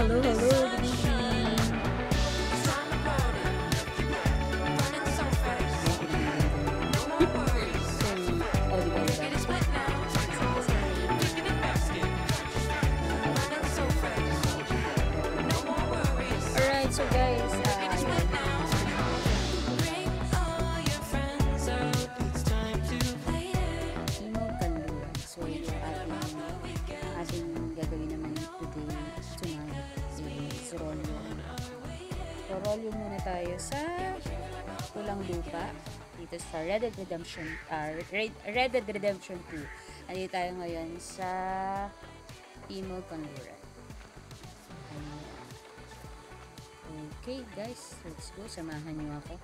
hello, hello. Good evening. Alright, so guys, Timog Kanluran. So, yung ating gagawin naman tonight is Rolyo. So, Rolyo muna tayo sa Pulang Lupa dito sa Red Dead Redemption 2. Nandito tayo ngayon sa Timog Kanluran. Okay guys, let's go. Samahan niyo ako.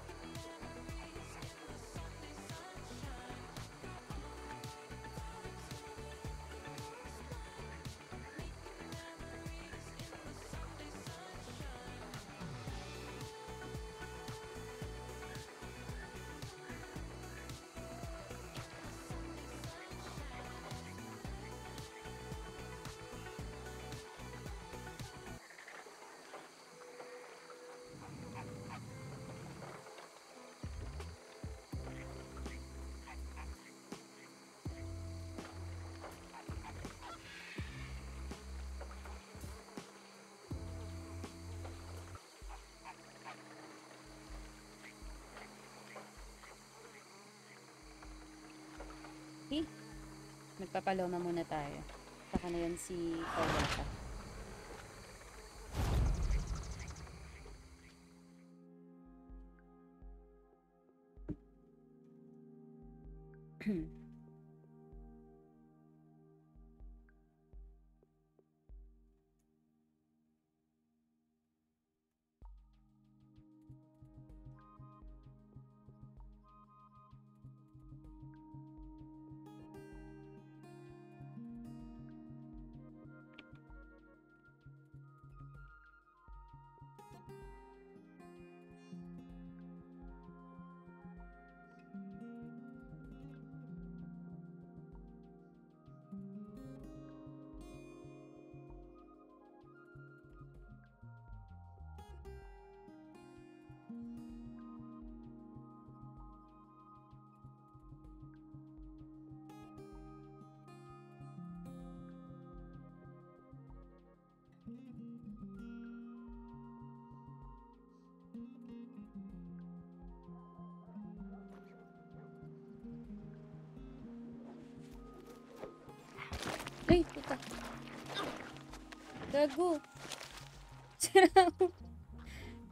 Okay, magpapaloma muna tayo. Saka na yan si Toyota. Ay, puta. Gago. Sira mo.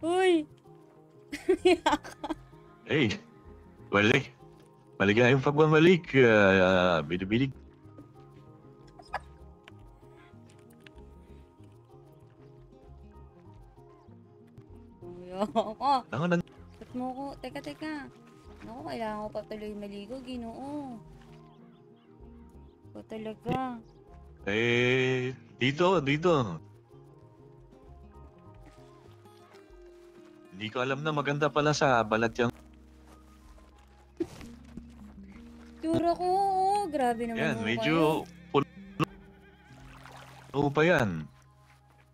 Uy. Hey, balik. Maligayang pagbabalik. Bilig-bilig. Ako. Ako na. Ba't mo ko? Teka. Naku, kailangan ko pa tuloy maligo. Ginoo. O talaga. Dito. Hindi ko alam na maganda pala sa balat yung... Tura ko. Oo. Grabe naman Yan, ho medyo... kayo. Puno pa yan.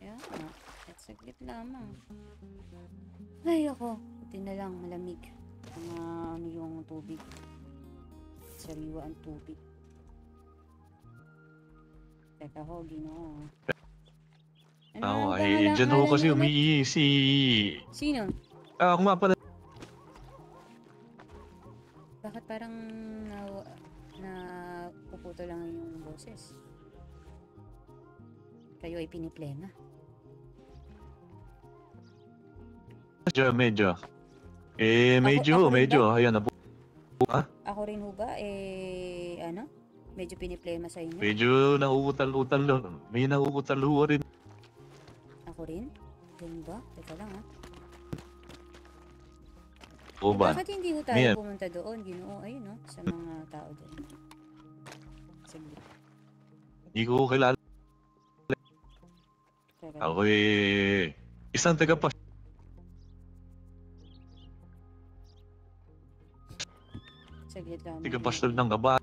Yan. At saglit lamang. Ay, ako. Buti na lang. Malamig. Ano yung tubig. Sariwa ang tubig. Teka ho, Ginoo. Dyan ho kasi umiihi si... Sino? Ako nga pala. Bakit parang puputo lang yung boses? Kayo ay piniplena. Medyo. Ako rin Medyo. ba? Ayan na po. Ha? Ako rin ho ba? Ano? Medyo piniplema sa inyo? Medyo nauutal-utal. May nauutal-uwa rin. Ako rin? Ganun ba? Teka lang ha. O ba? Bakit hindi ho tayo pumunta doon? Ginoo, ayun no? Sa mga tao doon. Sige. Hindi ko kilala. Teka. Ako isang taga-pas. Saglit lang. Taga-pastol ng Gaba.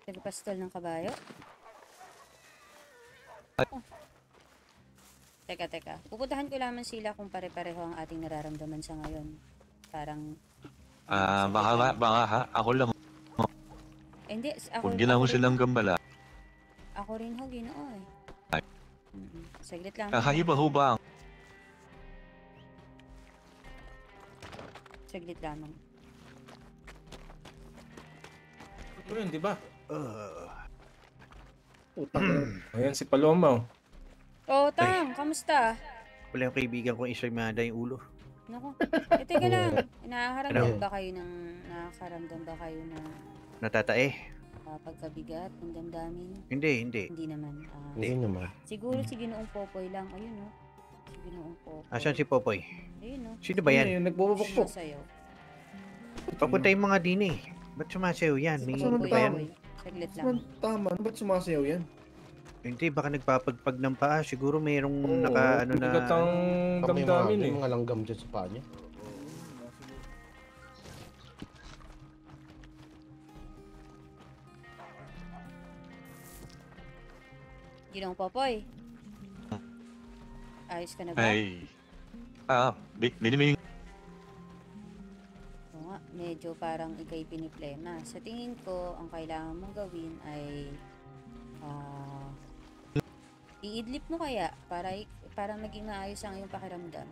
Nagpastol ng kabayo? Oh. Teka. Pupuntahan ko lamang sila kung pare-pareho ang ating nararamdaman sa ngayon. Parang... Baka ako lang. Hindi, Huwag ginawa mo silang gambala. Ako rin ho, Ginoo eh. Ay. Saglit lang. Kakaiba ho ba? Saglit lamang. Ito yun, di ba? Utang. Ayan si Paloma. Oh, Tang, kamusta? Wala yung kaibigan ko isumada yung ulo. Naku, teka lang. Nakakaramdam ba kayo ng Natatae? pagkabigat ng damdamin? Hindi. Hindi naman. Hindi naman. Siguro si Ginoong Popoy lang. Ayun, no? Si Ginoong Popoy. Asan si Popoy? Ayun, no? Sino ba yan? Yung nagbubukbok. Sumasayaw. Papunta yung mga din eh. Ba't sumasayaw yan? May Sunod ano Popoy, ba yan? Popoy. Saglit lang. Tama, ano ba't sumasayaw yan? Hindi, baka nagpapagpag ng paa. Siguro mayroong Oo, naka ano na... bigat ang damdamin eh. May mga langgam dyan sa paa niya. Ginoong Popoy. Ayos ka na ba? Ay. Miniming. Oo nga, medyo parang ikay piniplema. Sa tingin ko, ang kailangan mong gawin ay iidlip mo kaya para maging maayos ang iyong pakiramdam.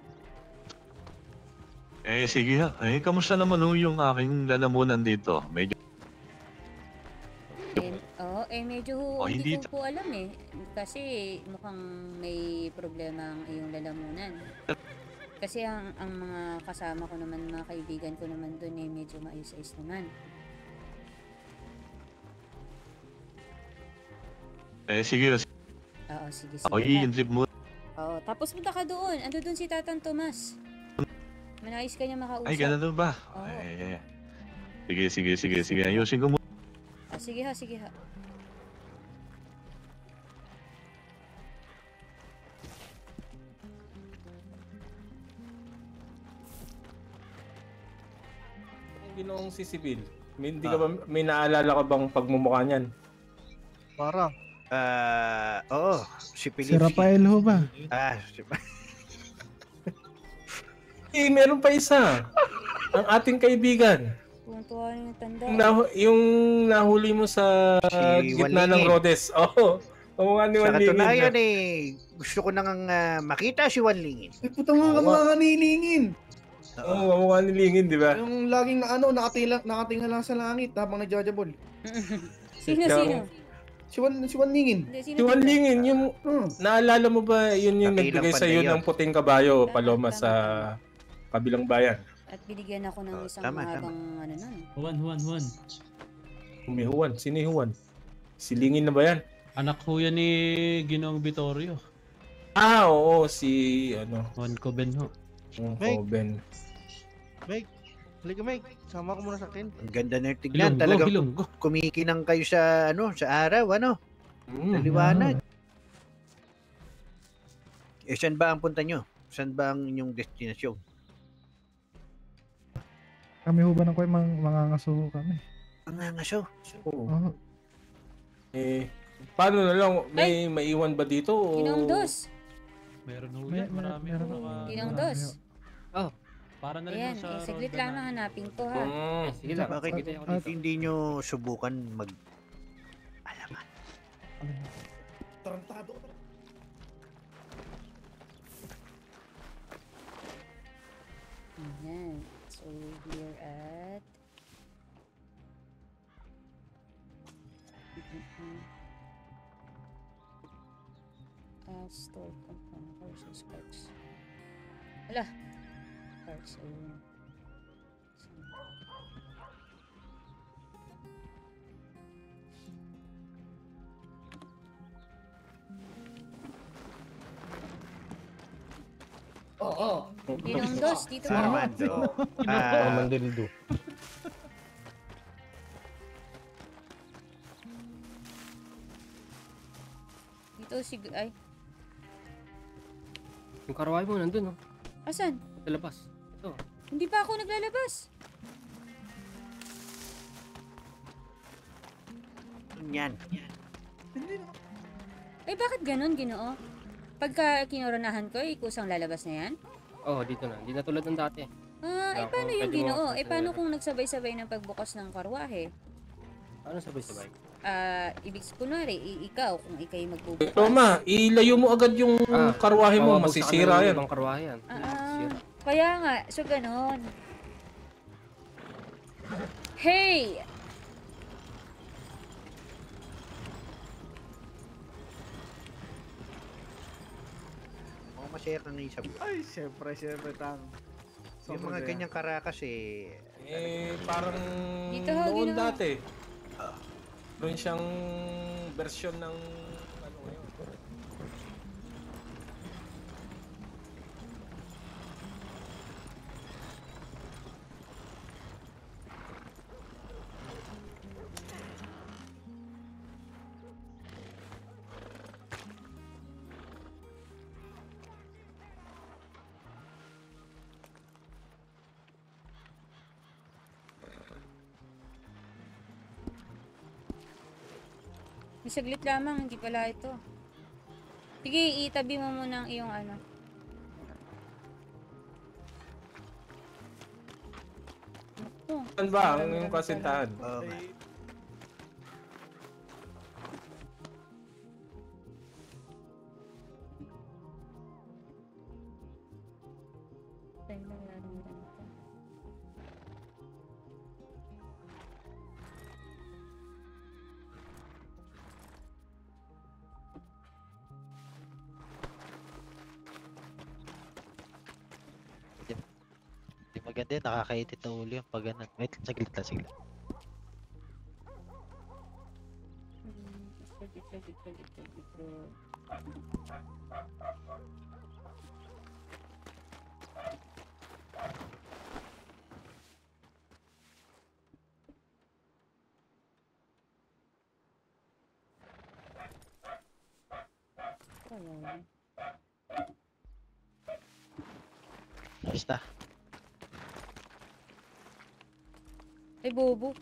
Sige ha. Kamusta naman ho yung aking lalamunan dito? Medyo... Medyo hindi hindi ko po alam eh. Kasi mukhang may problema ang iyong lalamunan. Kasi ang mga kasama ko naman, mga kaibigan ko naman doon eh, medyo maayos-ayos naman. Sige. Oo, sige. Ako i-drip mo. Oo, tapos punta ka doon. Ando doon si Tatang Tomas. Manayos ka niya makausap. Ay, ganun ba? Oo. Sige. Ayusin ko muna. Sige ha. Ginoong si Sibil. Hindi ka ba, may naalala ka bang pagmumukha niyan? Parang. Oo. Si Felipe. Si Rafael ho ba? Meron pa isa. Ang ating kaibigan. Tuwa yung tanda. Yung nahuli mo sa Si gitna ng Wanlingin. Rhodes. Oo. Oo nga ni Sa Wanlingin. katunayan gusto ko nang makita si Wanlingin. Ay, putang mga Oo. mga kaniningin. Oo, mukha ni Lingin, di ba? Yung laging nakatingala lang sa langit habang nagjajabol. Sino? Si Wanlingin. Hindi, Si Wanlingin, yung naalala mo ba yun yung Dakilang nagbigay sa iyo panday ng puting kabayo, Tama, Paloma, tama, sa kabilang bayan? At binigyan ako ng isang tama. mahabang ano nun. Juan. May Juan. Sino yung Juan? Si Lingin na ba yan? Anak ho yan ni Ginoong Vittorio. Oo, si Juan Coben ho. Mike. Ben. Mike, halika Mike. Sama ko muna sa akin. Ang ganda na yung tignan. Talagang Hilonggo. kumikinang kayo sa sa araw, sa liwanag. Saan ba ang punta nyo? Saan ba ang inyong destinasyon? Kami ho ba ng mga ngaso kami? Ang nangaso. Oo. Oo. Paano na lang? May maiwan ba dito? O... Ginoong Dos. Meron ho May- yan. Marami meron- ho. Ginong Dos. Para na rin Ayan, ho sa saglit Roda lang na- hanapin ko ha. Sige lang. Bakit hindi nyo subukan alaman? Tarantado ka. Ayan. So, we're at... store component versus cards. Wala. Cards. Ayun. Oo. Ginong Dos, dito mo. Armando. Armando. Dito si... Ay, Yung karaway mo nandun, oh. asan? Sa labas. Ito. Hindi pa ako naglalabas. Yan. Eh, bakit ganun, Ginoo? Pagka kinoronahan ko, kusang lalabas na yan? Oo, dito na. Hindi na tulad ng dati. Ah, eh, Kaya paano kung yung pwede mo Ginoo? makapasa Eh, paano nila. kung nagsabay-sabay ng pagbukas ng karwahe? Ano sabay-sabay? Ibig kunwari, ikaw, kung ikay magbubukas. Toma, ilayo mo agad yung karwahe mo, Mababagsak masisira na yung yan. ibang karwahe yan. Sira. Kaya nga, so ganon. Hey! Mukhang masaya kang isab. Ay, syempre, tang. Yung mga ganyang karakas eh. Parang Dito ho, noon Ginoo. dati. Noon siyang version ng ano ngayon. May saglit lamang, hindi pala ito. Sige, itabi mo muna ang iyong ano. Naku, Saan ba ang yung kasintahan? Oo nga. tayo lang lalong ganito. Hindi maganda yun, nakakaitit na ulo yung pag ganun. Wait, saglit lang, saglit. Saglit. Ayan. Basta. Ay, bobo.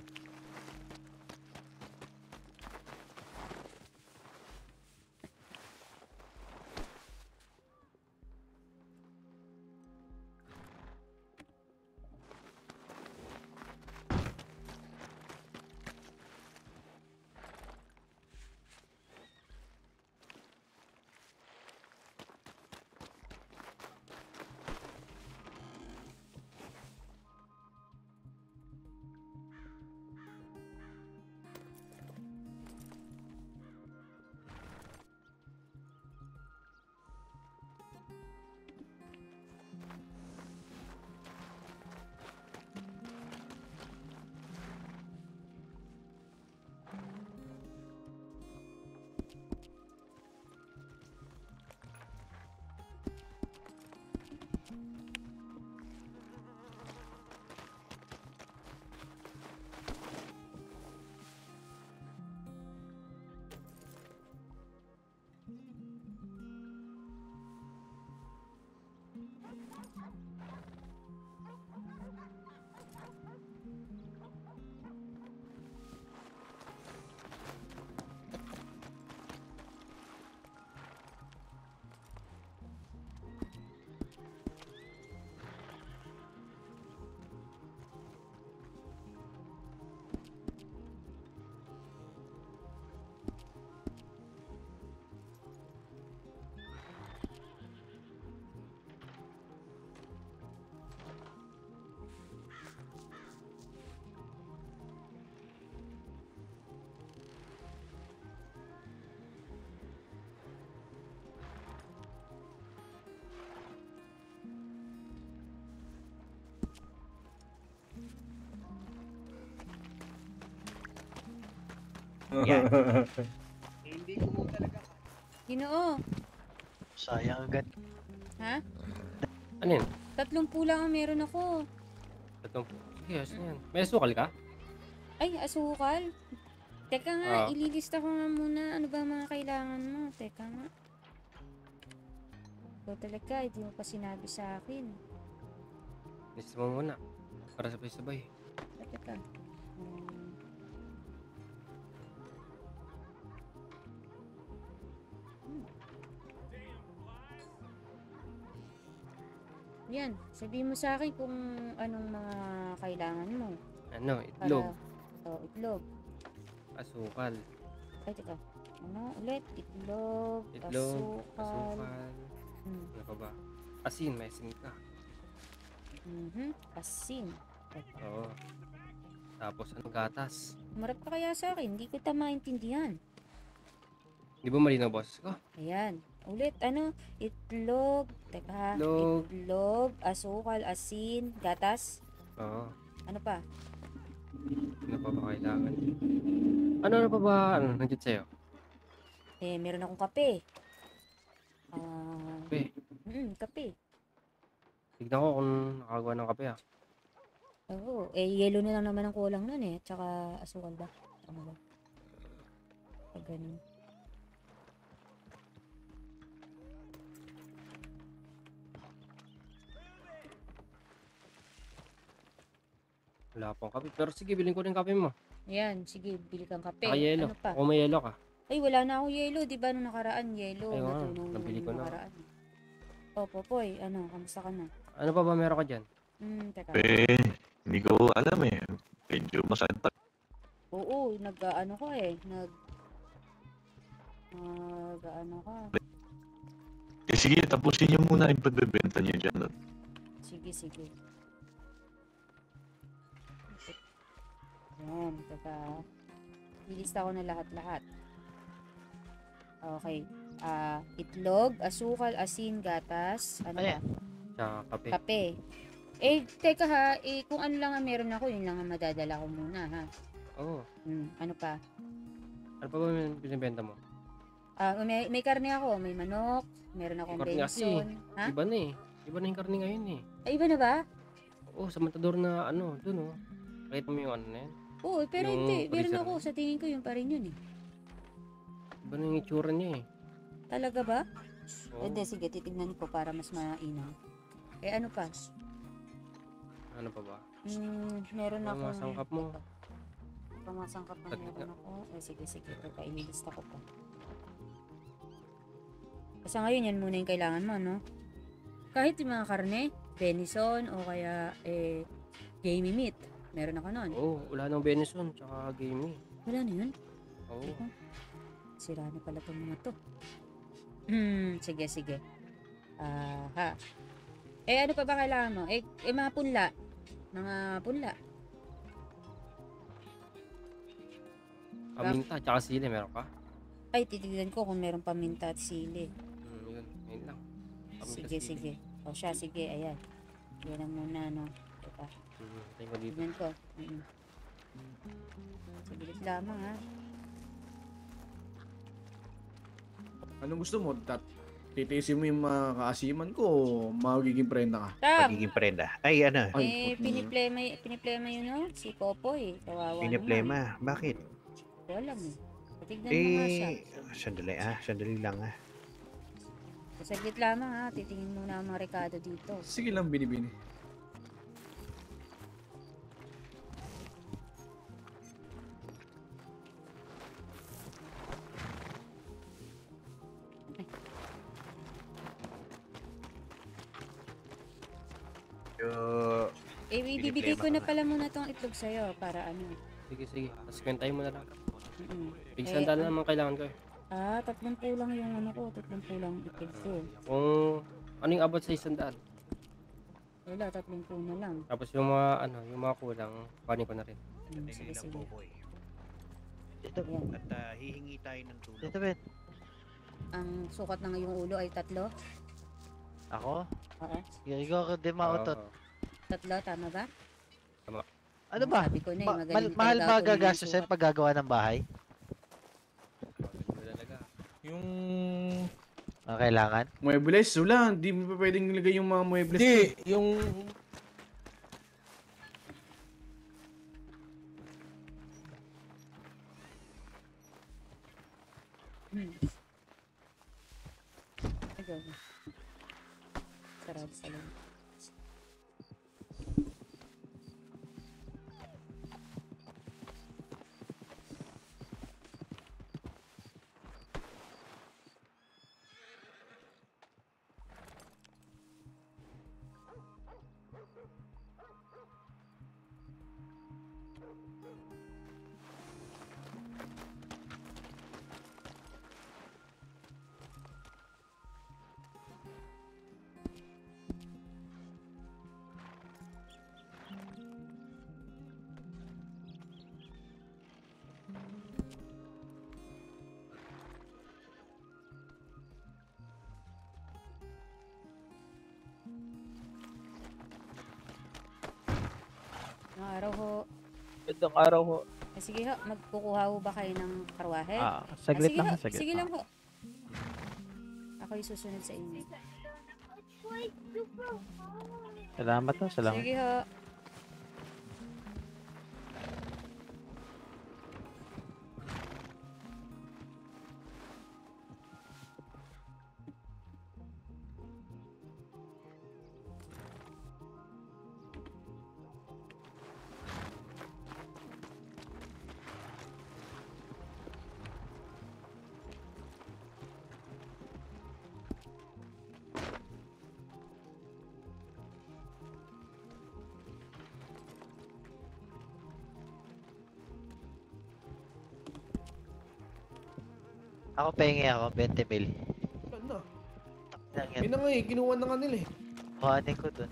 Yan. Hindi ko mo talaga. Ginoo. Sayang agad. Ha? Ano yun? 30 lang ang meron ako. Tatong... Sige, ayos na yan. May sukal ka? Ay, asukal. Teka nga, Ah. ililista ko nga muna ano ba ang mga kailangan mo. Teka nga. Ikaw talaga, hindi mo pa sinabi sa akin. Lista mo muna. Para sabay-sabay. Teka. Yan, sabihin mo sa akin kung anong mga kailangan mo. Ano, Para, itlog, itlog. asukal, Ay, teka. Ano ulit? Itlog, itlog, asukal. asukal, Hmm. ano pa ba? Asin, may asin ka. Asin. Oo. Tapos ano, gatas. Marap ka kaya sa akin, hindi ko maintindihan. Di ba malinaw, boss ko? Ayan. Ulit, itlog, teka, Itlog. itlog, asukal, asin, gatas. Oo. Ano pa? Ano pa ba kailangan? Ano pa ba, nandiyan sa'yo? Meron akong kape. Kape. Kape. Tignan ko kung nakagawa ng kape ah. Oo, yellow na lang naman ang kulang nun tsaka asukal ba? Ano ba? Pag ganun. Wala pang kape. Pero sige, bilhin ko rin kape mo. Ayan, sige, bili kang kape. Saka yelo. Ano pa? Kung may yelo ka. Ay, wala na akong yellow. Di ba nung nakaraan, yellow. Ay, oo, Natulong nabili ko nung na. nakaraan. Popoy, kamusta ka na? Ano pa ba meron ka dyan? Teka. Hindi ko alam eh. Medyo masakit pa. Oo, nag-ano ka nag-ano ka. Sige, tapusin niyo muna yung pagbebenta niyo dyan. Sige. Ayan, teka. Ilista ko na lahat-lahat. Okay. Itlog, asukal, asin, gatas, ano Ayan. ba? Tsaka kape. Kape. Teka ha, kung ano lang ang meron ako, yun lang ang madadala ko muna ha. Oo. Ano pa? Ano pa ba binibenta mo? May karne ako, may manok, meron akong Karne kasi. benson. Ha? Iba na eh. Iba na yung karne ngayon eh. Ay, iba na ba? Oo, sa matador na dun oh. Kahit mo yung ano na yan. Oo, pero Yung hindi. Meron freezer ako, na. sa tingin ko yun pa rin yun eh. Iba na yung itsura niya eh. Talaga ba? Oo. Hindi, sige, titignan ko para mas mainam. Ano pa? Ano pa ba? Meron Mga akong... masangkap mo. Pamasangkap na Taglit meron ako. Sige. Teka, inilista ko pa. Kasi ngayon, yan muna yung kailangan mo, no? Kahit yung mga karne, venison, o kaya, gamey meat. Meron ako nun. Oo, wala nang venison, tsaka gamey. Wala na yun. Oo. Sira na pala itong mga to. Sige. Ano pa ba kailangan mo? Mga punla. Mga punla. Paminta, tsaka sili, meron ka? Ay, titignan ko kung meron paminta at sili. Yun lang. Paminta, Sige, sili. sige. O siya, sige, ayan. Yan ang muna, no? Teka, Tayo ko dito. tignan ko. Sabilis lamang, ha? Anong gusto mo? Titiisin mo yung mga kaasiman ko o magiging prenda ka? Tam! Magiging prenda. Ay, ano? Ay, Piniplema yun, no? Si Popoy. Kawawa naman. Piniplema. Bakit? Hindi ko alam, eh. Tignan mo nga siya. Sandali lang ah. Saglit lamang, ha? Titingin muna ang mga rekado dito. Sige lang, binibini. Ibibigay ko na pala muna tong itlog sa'yo para ano. Sige. Tapos kwentahin mo na lang. Big Eh, sandal naman kailangan ko eh. 30 lang yung ano ko, 30 lang itlog ko. Kung ano yung abot sa isandaan. Wala, 30 na lang. Tapos yung mga kulang, panin ko na rin. Sige. Ito, Ayan. at hihingi tayo ng tulong. Ito, Ben. Ang sukat ng iyong ulo ay 3? Ako? Oo. Ikaw ako din mautot. 3, tama ba? Ano ba? Sabi ko na eh, magaling Mahal talaga ba ako ng gagastos sukat. pag gagawa ng bahay? Talaga. Yung... Ang kailangan? Muebles, wala. Hindi mo pa pwedeng ilagay yung mga muebles. Hindi, yung... Ikaw. Sarap sa loob. Magandang araw ho. Gandang araw ho. Sige ho, magkukuha ho ba kayo ng karwahe? Saglit sige lang, ho, saglit sige lang. lang ho. Ako'y susunod sa inyo. Salamat ho, salamat. Sige ho. Ako pahingi ako, 20 mil. Ano? Lang Yun yan. na nga eh, kinuha na nga nila eh. Kuhanin ko dun.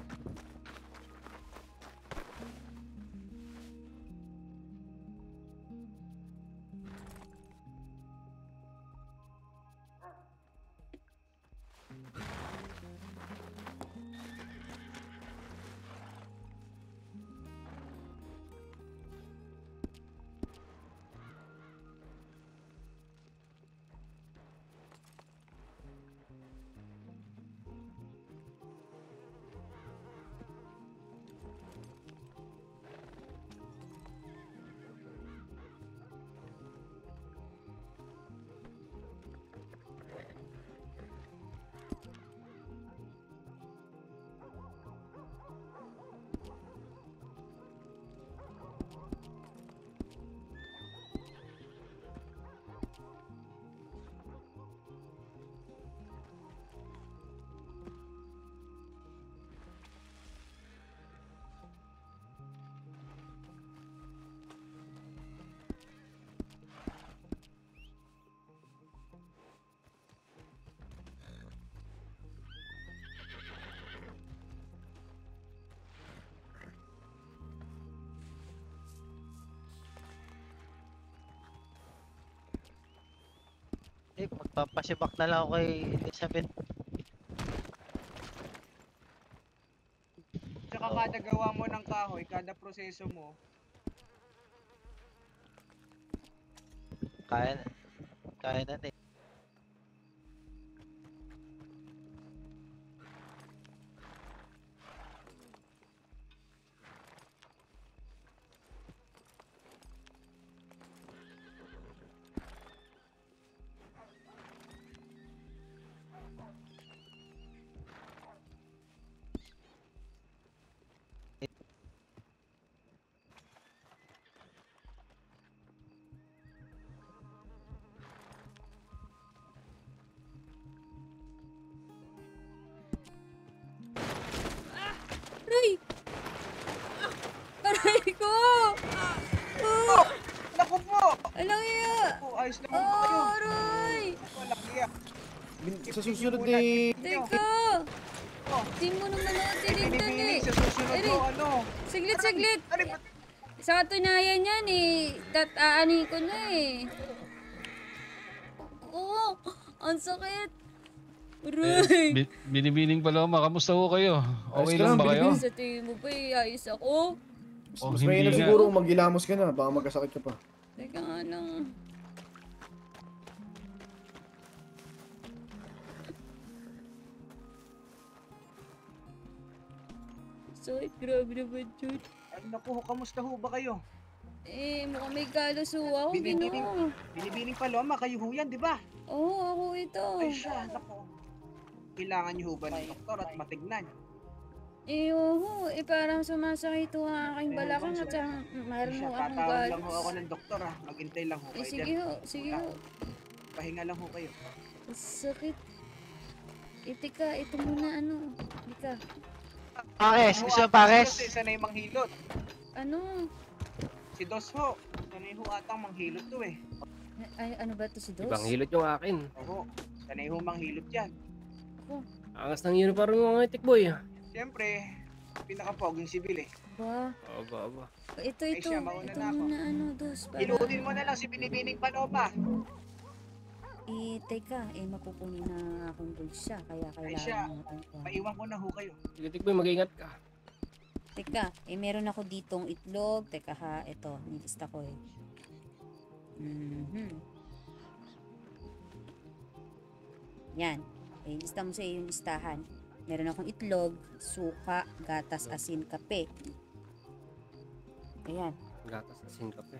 Magpapasibak na lang ako kay Elizabeth. Tsaka kada gawa mo ng kahoy, kada proseso mo, Kaya na. Kaya na eh. Aray! Aray ko! oh! Naku po! Alang iya! Oh, ayos naman po kayo. Aray! Walang iya. Sa susunod eh, Teka! Di mo naman ako tinignan eh. Binibining sa susunod Aray! mo, ano? Saglit, saglit! Ano ba? Sa katunayan yan eh. Tataani ko na eh. Oo! Ang sakit! Aray! Binibining Paloma, kamusta ho kayo? Okay Ayos ka lang lang, ba kayo? Sa tingin mo ba ayos ako? Oh, mas hindi mainam nga. siguro maghilamos ka na, baka magkasakit ka pa. Teka nga lang. Sakit, grabe naman yun. Ay, naku, kamusta ho ba kayo? Eh, mukhang may galos ho ako, Binibining, Ginoo. binibining Paloma, kayo ho yan, di ba? Oo, ako ito. Ay siya, naku. Kailangan niyo ho ba ng doktor at matignan? Eh, oo. Eh, parang sumasakit ho ang aking Eh, balakang bang at saka Ay mayroon siya, ho akong tatawag lang ho galos. ako ng doktor ha. Maghintay lang ho Eh, kayo sige dyan. ho, sige ho. Pahinga lang ho kayo. Ang sakit. Eh, teka, ito muna ano. Teka, Pares! Gusto mo Si pares? Dos, sanay manghilot. ano? Si Dos ho. Sanay ho atang manghilot to eh. Ay, ano ba to si Dos? Ibang hilot yung akin. Oo. Sanay ho manghilot yan. Angas ng uniform mo mga tikboy. Siyempre, pinaka-poging sibil eh. Ba? Aba. Ito, Ay, ito. siya, mauna Ito na ako. muna ano, Dos. Para... Hilutin mo na lang si Binibining Paloma. Eh, teka, eh, mapupunin na akong bulsa. Kaya Ay, siya. kailangan natin ito. Maiwan ko na ho kayo. Sige tikboy, mag-ingat ka. Teka, meron ako ditong itlog. Teka ha, ito, nilista ko eh. Yan. Lista mo sa iyo yung listahan. Meron akong itlog, suka, gatas, asin, kape. Ayan. Gatas, asin, kape.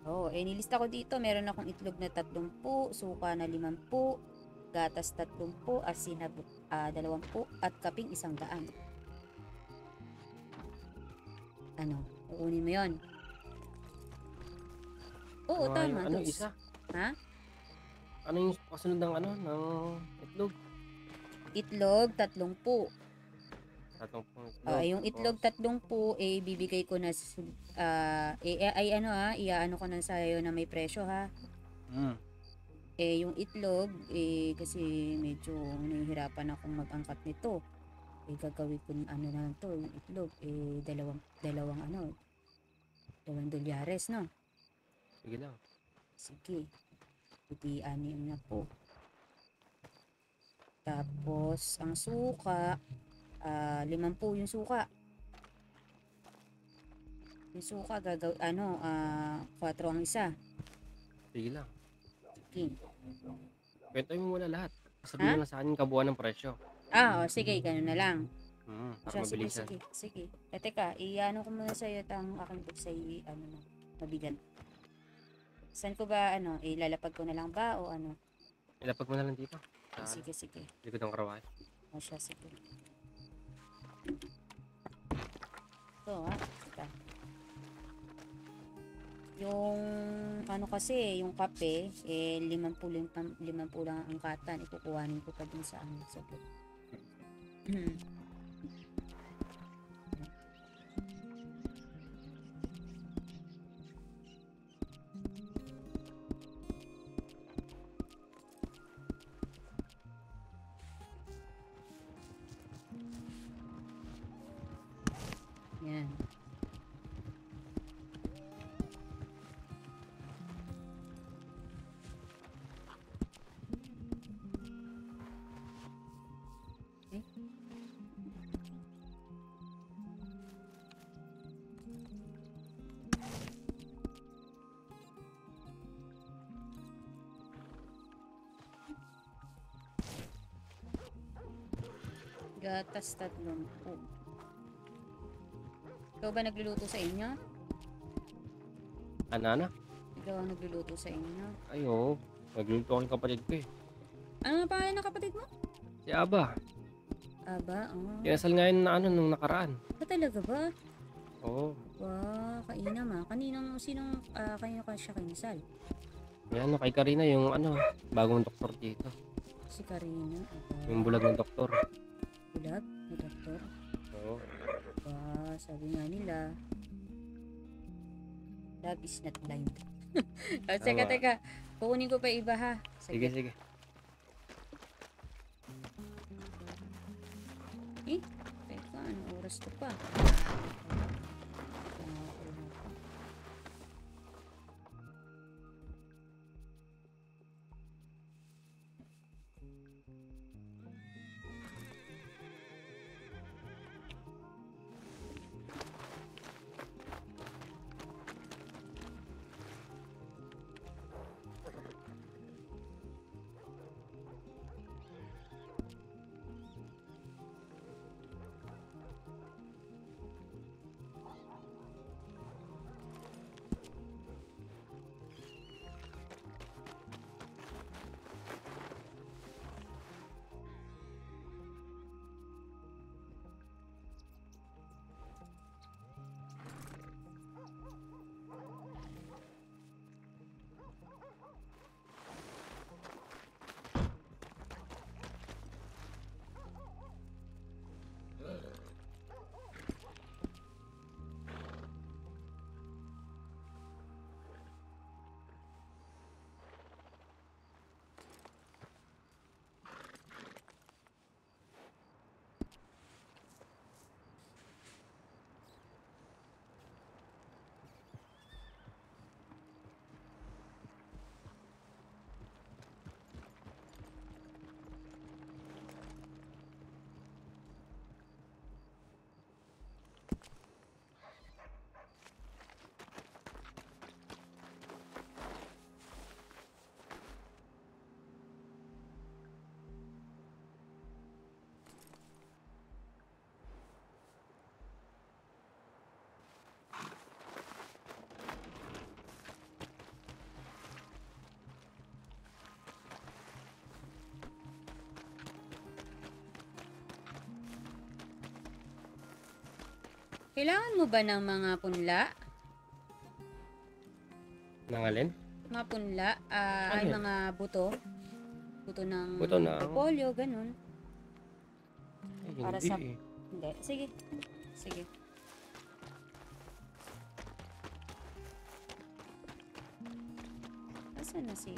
Oo, nilista ko dito. Meron akong itlog na 30, suka na 50, gatas 30, asin na 20, at kaping 100. Ano? Kukunin mo yun? Oo, Ano tama. yung Dos. isa? Ha? Ano yung kasunod ng ng itlog? Itlog, 30. Tatong pong itlog. Yung itlog, 30, bibigay ko na, iaano ko na sa'yo na may presyo, ha? Yung itlog, kasi medyo nahihirapan akong mag-angkat nito. Gagawin ko ng ano na lang to, yung itlog, dalawang dolyares, no? Sige lang. Sige. Iti 6 na po. Tapos, ang suka, 50 yung suka. Yung suka, 4 ang isa. Sige lang. Sige. Kwento mo muna lahat. Sabihin mo na sa akin yung kabuuan ng presyo. Sige, ganun na lang. Para Sige. mabilisan. Teka, iano ko muna sa'yo ang aking book sa mabigat. Saan ko ba, ilalapag ko na lang ba o ano? Ilapag mo na lang dito. Sige. Likod ng karawahe. Sige. Ito, Teka. Yung, kasi, yung kape, 50 lang ang katan. Ikukuhanin ko pa din sa sagot. Yan. Gatas 30. Ikaw ba nagluluto sa inyo? Ano? Ikaw ang nagluluto sa inyo? Ay, oo. Nagluluto ako ng kapatid ko eh. Ano ang pangalan ng kapatid mo? Si Aba. Aba, Kinasal ngayon na nung nakaraan. Talaga ba? Oo. Wow, kainam ah. Kanino ka siya kinasal? Yan, kay Karina yung bagong doktor dito. Si Karina. Yung bulag ng doktor. Bulag? May doktor? Oo. Wow, sabi nga nila, love is not blind. Teka. Kukunin ko pa iba ha. Sige. Teka, anong oras to pa? Kailangan mo ba ng mga punla? Nang alin? Mga punla? Ano Ay, yan? mga buto? Buto ng Buto ng- polio, ganun. Ay, Para hindi sa- eh. Hindi. Sige. Sige. Asan na si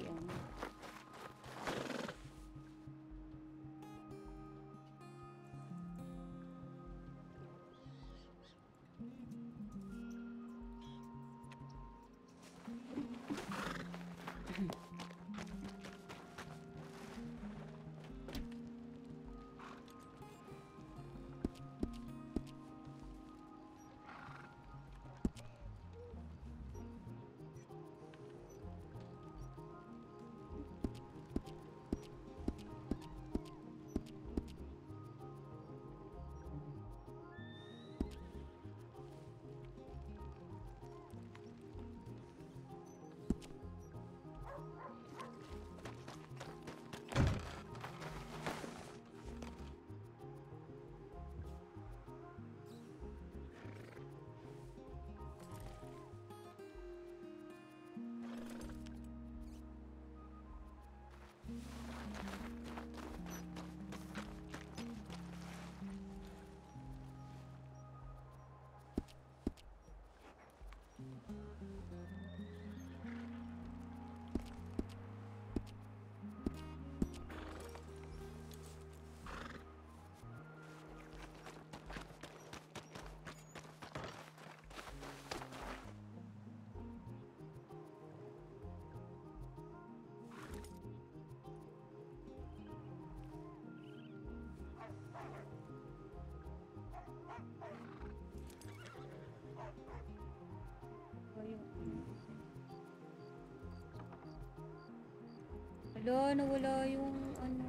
Wala, nawala yung ano.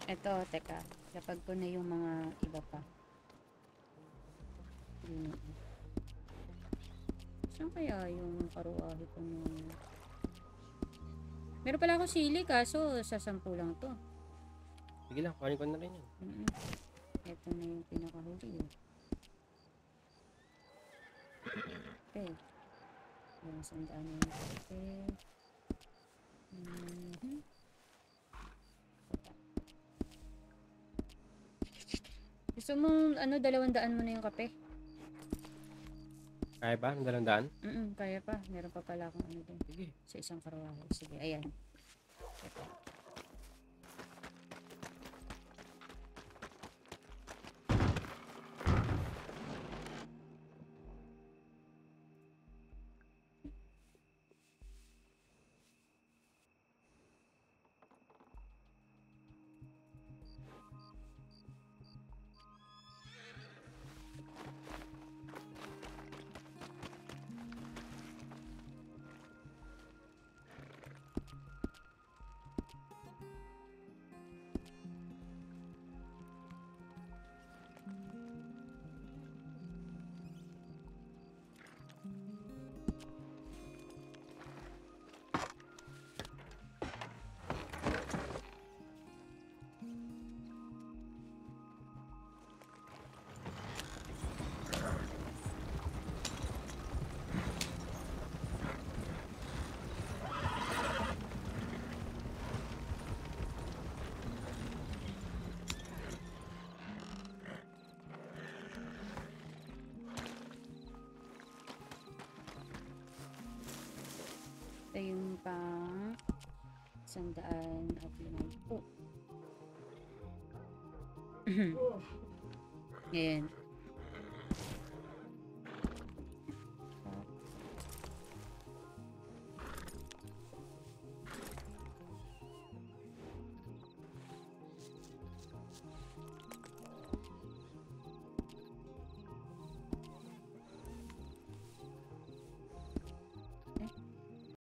Eto, teka. Kapag ko na yung mga iba pa. Yun. Saan kaya yung karuwahe ko nung... Meron pala ako sili, kaso sa 10 lang to. Sige lang, kuhanin ko na rin yan. Ito na yung pinakahuli. Okay. Yung sandaan na yung kape. Gusto mo, 200 mo na yung kape? Kaya ba? Ang dalandaan? Kaya pa. Meron pa pala akong ano din. Sige. Sa isang karawahe. Sige, ayan. Ito yung pang 150. Ngayon.